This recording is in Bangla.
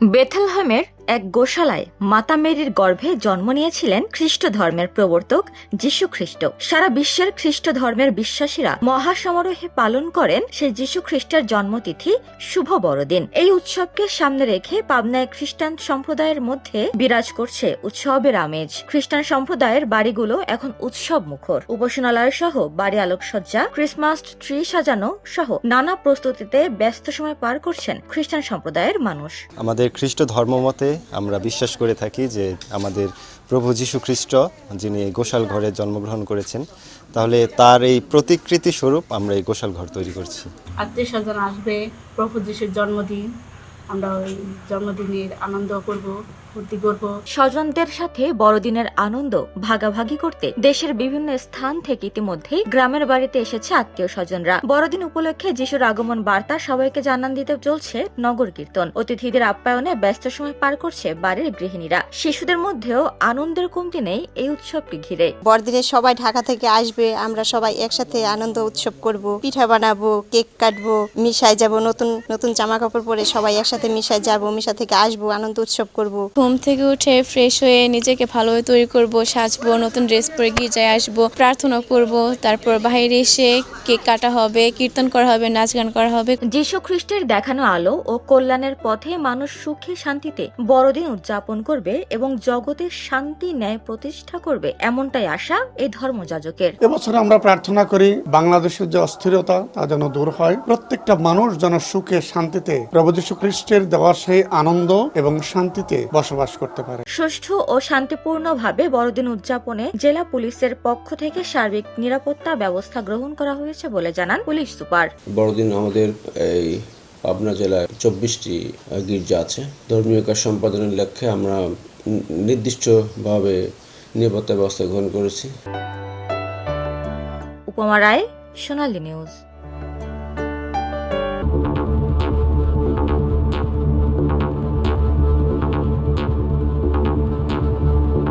বেথলহেমের এক গোশালায় মাতা মেরির গর্ভে জন্ম নিয়েছিলেন খ্রিস্ট ধর্মের প্রবর্তক যীশু খ্রিস্ট। সারা বিশ্বের খ্রিস্ট ধর্মের বিশ্বাসীরা মহাসমারোহে পালন করেন সেই যীশু খ্রিস্টের জন্মতিথি শুভ বড়দিন। এই উৎসবকে সামনে রেখে পাবনায় খ্রিস্টান সম্প্রদায়ের মধ্যে বিরাজ করছে উৎসবের আমেজ। খ্রিস্টান সম্প্রদায়ের বাড়িগুলো এখন উৎসব মুখর। উপাসনালয় সহ বাড়ি আলোকসজ্জা, ক্রিসমাস ট্রি সাজানো সহ নানা প্রস্তুতিতে ব্যস্ত সময় পার করছেন খ্রিস্টান সম্প্রদায়ের মানুষ। আমাদের খ্রিস্ট ধর্মমতে আমরা বিশ্বাস করে থাকি যে আমাদের প্রভু যীশু খ্রিস্ট যিনি গোশাল ঘরে জন্মগ্রহণ করেছেন, তাহলে তার এই প্রতিকৃতি স্বরূপ আমরা এই গোশাল ঘর তৈরি করছি। আত্মীয় স্বজন আসবে, প্রভু যীশুর জন্মদিন, আমরা ওই জন্মদিনের আনন্দ করব, ফুর্তি করব। স্বজনদের সাথে বড়দিনের আনন্দ ভাগাভাগি করতে দেশের বিভিন্ন স্থান থেকে ইতিমধ্যেই গ্রামের বাড়িতে এসেছে আত্মীয় স্বজনরা। বড়দিন উপলক্ষে যিশুর আগমন বার্তা সবাইকে জানান দিতে চলছে নগর কীর্তন। অতিথিদের আপ্যায়নে ব্যস্ত সময় পার করছে বাড়ির গৃহিণীরা। শিশুদের মধ্যেও আনন্দের কমতি নেই এই উৎসবকে ঘিরে। বড়দিনে সবাই ঢাকা থেকে আসবে, আমরা সবাই একসাথে আনন্দ উৎসব করব, পিঠা বানাবো, কেক কাটবো, মিশায় যাব, নতুন নতুন জামা কাপড় পরে সবাই একসাথে মিশায় যাব, মিশা থেকে আসবো, আনন্দ উৎসব করব। ঘুম থেকে উঠে ফ্রেশ হয়ে নিজেকে ভালোভাবে তৈরি করব, সাজবো, নতুন ড্রেস পরে গির্জায় আসবো, প্রার্থনা করব, তারপর বাইরে এসে কেক কাটা হবে, কীর্তন করা হবে, নাচ গান করা হবে। যীশু খ্রিস্টের দেখানো আলো ও কল্যাণের পথে মানুষ সুখে শান্তিতে বড়দিন উদযাপন করবে এবং জগতের শান্তি ন্যায় প্রতিষ্ঠা করবে, এমনটাই আশা এই ধর্মযাজকের। এবছর আমরা প্রার্থনা করি বাংলাদেশের যে অস্থিরতা তা যেন দূর হয়, প্রত্যেকটা মানুষ যেন সুখে শান্তিতে প্রভু যীশু খ্রিস্টের দেওয়া সেই আনন্দ এবং শান্তিতে বসবাস করতে পারে। সুষ্ঠু ও শান্তিপূর্ণভাবে বড়দিন উদযাপনে জেলা পুলিশের পক্ষ থেকে সার্বিক নিরাপত্তা ব্যবস্থা গ্রহণ করা হয়েছে বলে জানান পুলিশ সুপার। বড়দিন আমাদের এই পাবনা জেলায় 24টি গির্জা আছে। ধর্মীয় কাজ সম্পাদনের লক্ষ্যে আমরা নির্দিষ্টভাবে নিরাপত্তা ব্যবস্থা গ্রহণ করেছি। উপমা রায়, সোনালী নিউজ।